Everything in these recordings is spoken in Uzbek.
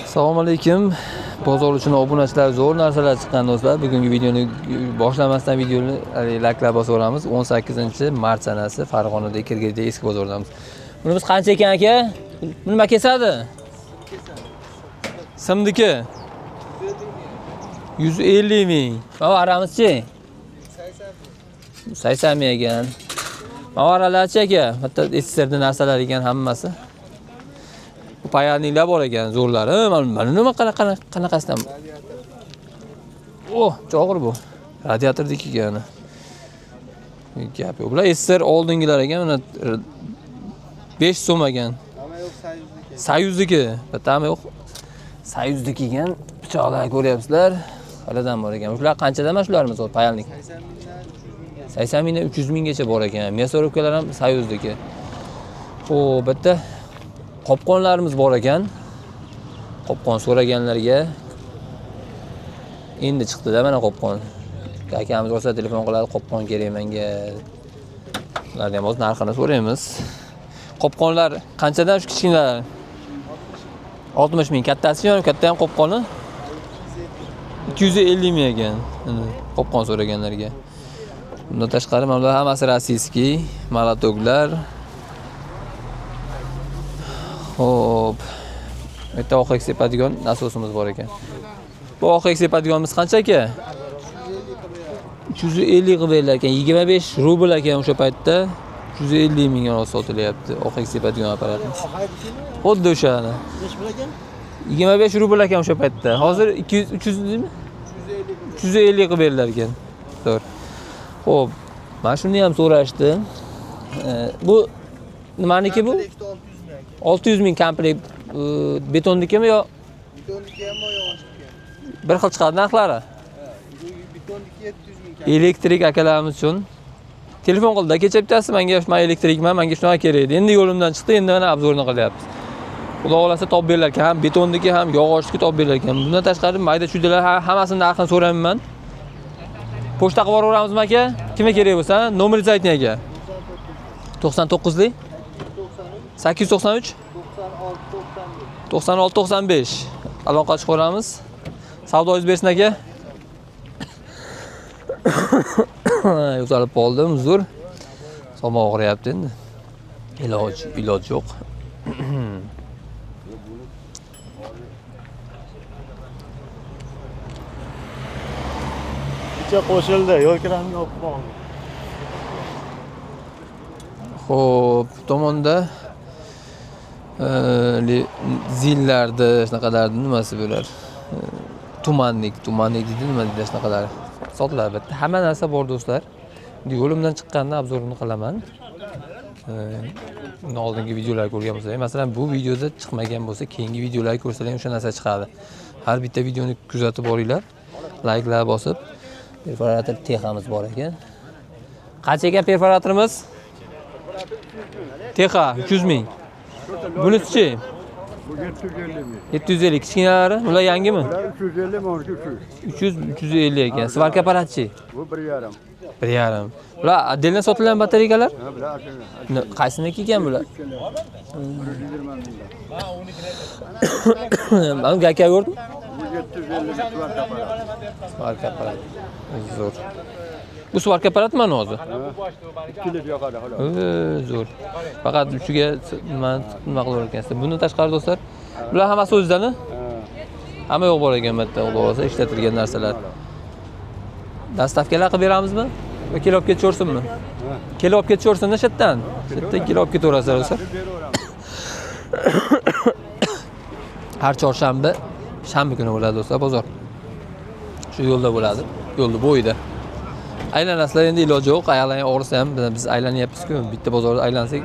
Assalomu alaykum. Bozor uchun obunachilar zo'r narsalar chiqqan do'stlar. Bugungi videoni boshlamasdan videoni laklab bosaveramiz. 18-mart sanasi Farg'onada Kirgizda eski bozoridamiz. Buni biz qancha ekan aka? Buni nima kesadi? Simdiki? 150 ming. Mana aramizchi? 80 ming ekan. Mavaralarchi aka? Bitta SSRda narsalar ekan hammasi. Payarniklar bor ekan, zo'rlari. Mana nima qanaqasidan? Oh, chog'ir bu. Radiatordek ekan. Gap yo'q. Bular SSR oldingilar ekan, mana 5 so'm ekan. Ama yo'q Soyuzniki. Bittami yo'q. Soyuzniki ekan. Pichoqlar ko'ryapsizlar. Haladan bor ekan. Shular qanchadan mana shularimiz bor, payarnik? 80 mingdan 300 minggacha bor ekan. Mesorovkalar ham Soyuzniki. O, bitta qopqonlarimiz bor ekan. Qopqon so'raganlarga endi chiqdi-da mana qopqon. Akamiz olsa telefon qiladi, qopqon kerak menga. Ularni ham o'z narxini so'raymiz. Qopqonlar qanchadan shu kichkinalar? 60 ming. Kattasi yo'q, katta ham qopqoni 250 ming ekan. Qopqon so'raganlarga. Bundan tashqari mana bular hammasi rossiyskiy, molotoklar. Hop. Bitta oq sepadigan nasosimiz bor ekan. Bu oq sepadiganimiz qancha aka? 350 qilib berilgan ekan. 25 rubl ekan o'sha paytda. 350 mingga sotilyapti oq sepadigan apparatimiz. Xuddi o'shani. Nech pul ekan? 25 rubl ekan o'sha paytda. Hozir 200 300 deymi? 350 qilib berilar ekan. To'g'ri. Xo'p. Mana shuni ham so'rashdi. Bu nimaniki bu? 600 ming komplekt betonnikimi yo? Betonniki ham yo'q. Bir xil chiqadi narxlari. Betonniki 700 ming. Elektrik akalarimiz uchun telefon qildi. Kecha bittasi menga men elektrikman, menga shunaqa kerak edi. Endi yo'limdan chiqdi, endi mana obzorini qilyapmiz. Xudo xolasa topib berilar ekan, ham betonniki ham yog'ochniki topib berilar ekan. Bundan tashqari mayda chuydalar hammasini narxini so'rayman. Pochta qilib yuboramizmi aka? Kimga kerak bo'lsa, nomeringizni ayting aka. 99lik 893 96 95 aloqa chiqaramiz. Savdoingiz bersin aka. Yo'qolib qoldim, uzr. Somoq og'riyapti endi. Iloj yo'q. Kecha qo'shildi, yo'l kiramni yopib qo'ydi. Xo'p, tomonda zillarda shunaqalarni nimasi bo'lar? Tumanlik deydi, nima deydi shunaqalar. Sotiladi bitta. Hamma narsa bor do'stlar. Yo'limdan chiqqanda obzorini qilaman. Uni oldingi videolar ko'rgan bo'lsangiz, masalan, bu videoda chiqmagan bo'lsa, keyingi videolar ko'rsalar o'sha narsa chiqadi. Har bitta videoni kuzatib boringlar. Layklar bosib, perforator texamiz bor ekan. Qancha ekan perforatorimiz? Texa 300 ming. Bunisi-chi? Bu 750 ming. 750 kichkinalari, ular yangimi? 350 ming, 300. 350 ekan. Svarka apparatchi. Bu 1,5. 1,5. Ular отдельно sotilgan batareyalar? Ha, bular Qaysiniki ekan bular? 120 ming. Mana gaka ko'rdim. Bu 750 ming Svarka apparat. Svarka apparat. Zo'r. Bu svarka apparatmi hozir? Ikkilib yoqadi xolos. Zo'r. Faqat uchiga nima qilib ekansiz. Bundan tashqari do'stlar, bular hammasi o'zidani? Hamma yo'q bor ekan bitta, xudo xolasa ishlatilgan narsalar. Dastavkalar qilib beramizmi? Va kelib olib ketishorsinmi? Kelib olib ketishorsinmi shetdan? Shetdan kelib olib ketaverasizlar do'stlar. Har chorshanba, shanba kuni bo'ladi do'stlar bozor. Shu yo'lda bo'ladi. Yo'lda bo'yida. Aylanasizlar, endi iloji yo'q. Oyoqlaring og'risa ham biz aylanyapmiz-ku. Bitta bozorda aylansak,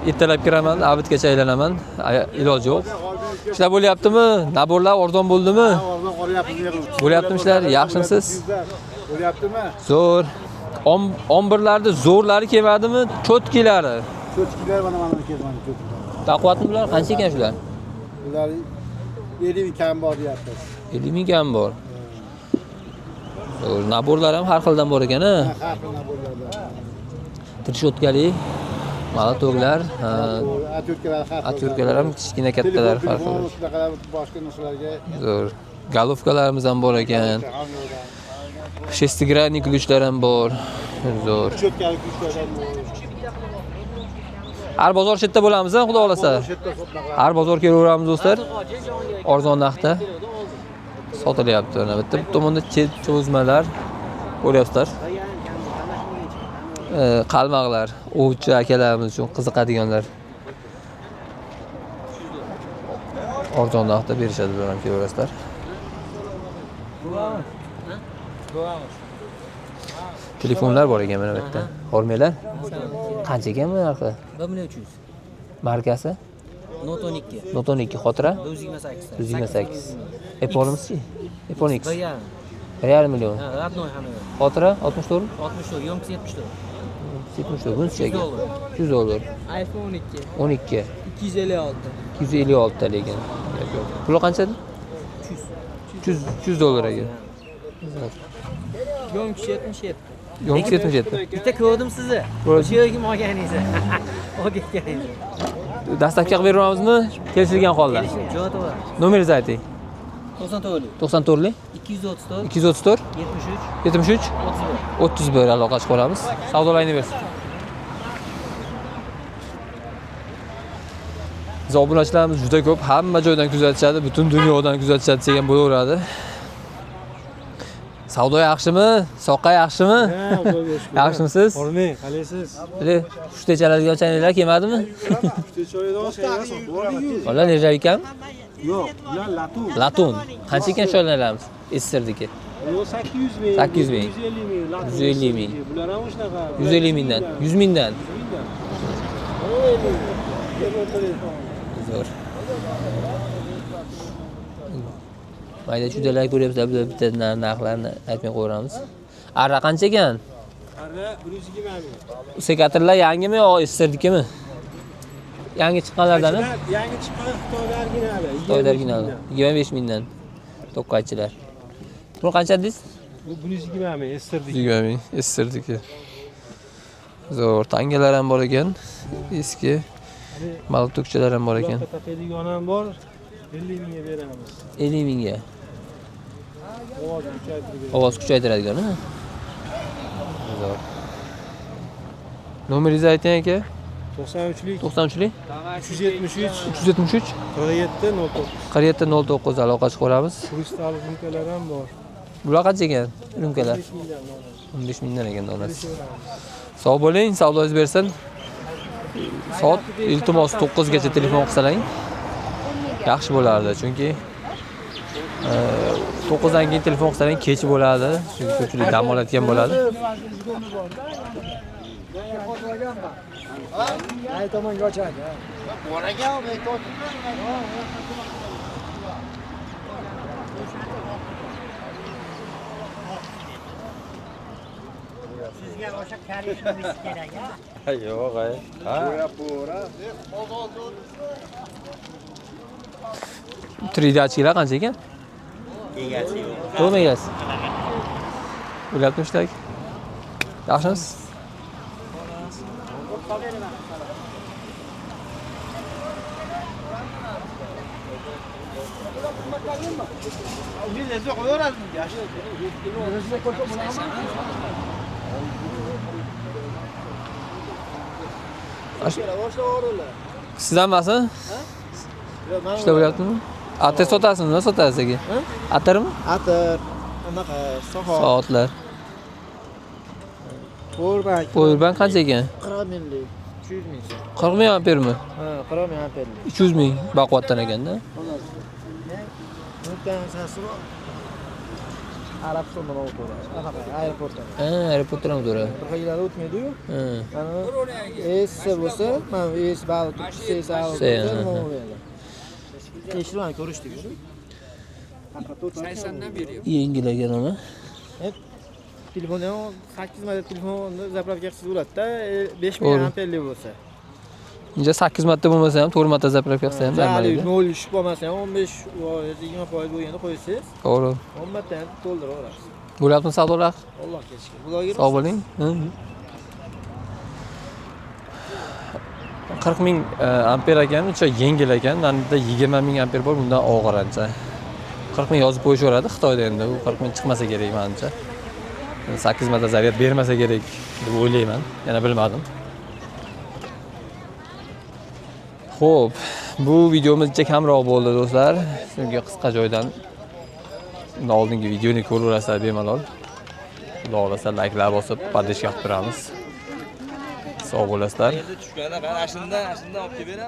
ertalab kiraman, abidgacha aylanaman. Iloji yo'q. Ishlar bo'lyaptimi? Naborlar arzon bo'ldimi? Arzon qolyapti. Bo'lyaptimi ishlar? Yaxshimisiz? Bo'lyaptimi? Zo'r. 11larni zo'rlari kelmadimi? Cho'tkilari. Cho'tkilar mana kelmadi cho'tkilar. Taqvatmi bular? Qancha ekan shular? Ular 50 ming kam bor deyapti. 50 ming kam bor. Naborlar ham har xildan bor ekan-a. Har xil naborlarda. Trishotkali Malatuklar, Atürklar har xil. atürkalar ham kichkina kattalar farqi bor. Shunaqalar boshqa narsalarga Zo'r. Galovkalarimiz ham bor ekan. Shestigrannik ключlar ham bor. Zo'r. cho'tkalik kuchlardan Har bozor chetda bo'lamiz, xudo xolasa. Har bozor kelaveramiz do'stlar. Arzon narxda sotilyapti. Mana bitta tomonda chet cho'zmalar ko'ryapsizlar. Qalmoqlar, ovchi akalarimiz uchun qiziqadiganlar. Arzon narxda berishadi, bularni kelaverasizlar. Telefonlar bor ekan mana bu yerda. Hormanglar. Qancha ekan bu narxi? 1.300.000. Markasi? Note 12. Note 12 xotira 128. 128. Apple'imizchi? Iphone X. 1.5 million. Ha, родной hamma. Xotira 64? 64, yo'mkisi 74. 74. Bunisi aka. $100. 100 dollar. iPhone 12. 12. 256. 256 ta lekin. Puli qancha? 100 dollar aka. Yo'mkisi 77. Yo'mkisi 77. Bitta ko'rdim sizni. O'sha yerga olganingizni. Olganingizni. Dastlabki qilib beramizmi? Kelishilgan holda. Jo'nat bor. Nomeringizni ayting. 94. 94 234 234 73 73 31. 31 aloqa chiqaramiz. Savdolayversin. Biz obunachilarimiz juda ko'p, hamma joydan kuzatishadi, butun dunyodan kuzatishadi degan bo'laveradi. Savdo yaxshimi? Soqqa yaxshimi? Yaxshimisiz? Hormang, qalaysiz? Bile uchta chaladigan chaynalar kelmadimi? Ular necha ekan? Yo'q, ular latun. Latun. Qancha ekan chaynalarimiz? Esirniki. Yo'q, 800 ming. 800 ming. 150 ming. Bular ham shunaqa. 150 mingdan, 100 mingdan. Zo'r. Mayda chudalar ko'ryapsizlar, bular bitta narxlarni aytmay qo'yamiz. Arra qancha ekan? Arra 120 ming. Sekatorlar yangimi yo esirnikimi? Yangi chiqqanlardanmi? Yangi chiqqan Xitoy originali. Xitoy originali. 25 mingdan. To'qqaychilar. Buni qancha dedingiz? Bu 120 ming, estirdik. 20 ming, esirniki. Zo'r, tangalar ham bor ekan. Eski maltukchalar ham bor ekan. Taqadigan ham bor. 50 mingga beramiz. 50 mingga. Ovoz kuchaytirib. Ovoz kuchaytiradigan, ha? Zo'r. Nomeringizni ayting aka. 93lik 93lik 373 373 47 09. 47 09 aloqa chiqaramiz. Kristal rumkalar ham bor. Bular qancha ekan? Rumkalar 15 mingdan ekan donasi. Sog' bo'ling, savdoingiz bersin. Soat iltimos 9 gacha telefon qilsalaring yaxshi bo'lardi, chunki 9 dan keyin telefon qilsalaring kech bo'ladi, chunki ko'pchilik dam olayotgan bo'ladi. Ay tomonga ochadi. Boragan, Sizga o'sha karishimiz kerak, ha? Yo'q, Bora. 3D ochkilar qancha ekan? Egasi yo'q. To'g'rimi egasi? O'ylabdim ishtak. Yaxshimisiz? Sizdanmasi? Ishda bo'lyaptimi? Atir sotasizmi? Nima sotasiz aka? Atirmi? Atir. Anaqa sohol. Soatlar. Powerbank. Powerbank qancha ekan? 40 minglik. 300 ming. 40 ming ampermi? Ha, 40 ming amperlik. 200 ming baquvvatdan ekanda. Bundan sasro Arabistondan o'tadi. Anaqa aeroportdan. Ha, aeroportdan o'tadi. Bir xillar o'tmaydi-yu. Ha. Mana S bo'lsa, mana S ba'li turkisi S S, bo'lsa, Eshitmay ko'rishdik. 80dan beryapti. Yengilagan ona. Telefonni 8 marta telefonni zapravka qilsa bo'ladi-da, 5 To'g'ri. ming amperlik bo'lsa. Unja 8 marta bo'lmasa ham 4 marta zapravka qilsa ham normal edi. 0 tushib qolmasa ham 15 20% bo'lganda qo'ysangiz, To'g'ri. 10 marta ham to'ldiraverasiz. Bo'lyaptimi savdolar? Alloh kechirsin. Bularga Sog' bo'ling. 40 ming amper ekan, uncha yengil ekan. Menda 20 ming amper bor, bundan og'ir ancha. 40 ming yozib qo'yishaveradi Xitoyda endi. U 40 ming chiqmasa kerak menimcha. 8 marta zaryad bermasa kerak deb o'ylayman. Yana bilmadim. Xo'p, bu videomiz uncha kamroq bo'ldi do'stlar. Sizga qisqa joydan oldingi videoni ko'raverasizlar bemalol. Xudo xolasa like'lar bosib, podpishka qilib turamiz. Sog' bo'lasizlar. Endi tushganda qara shundan olib kelib beraman.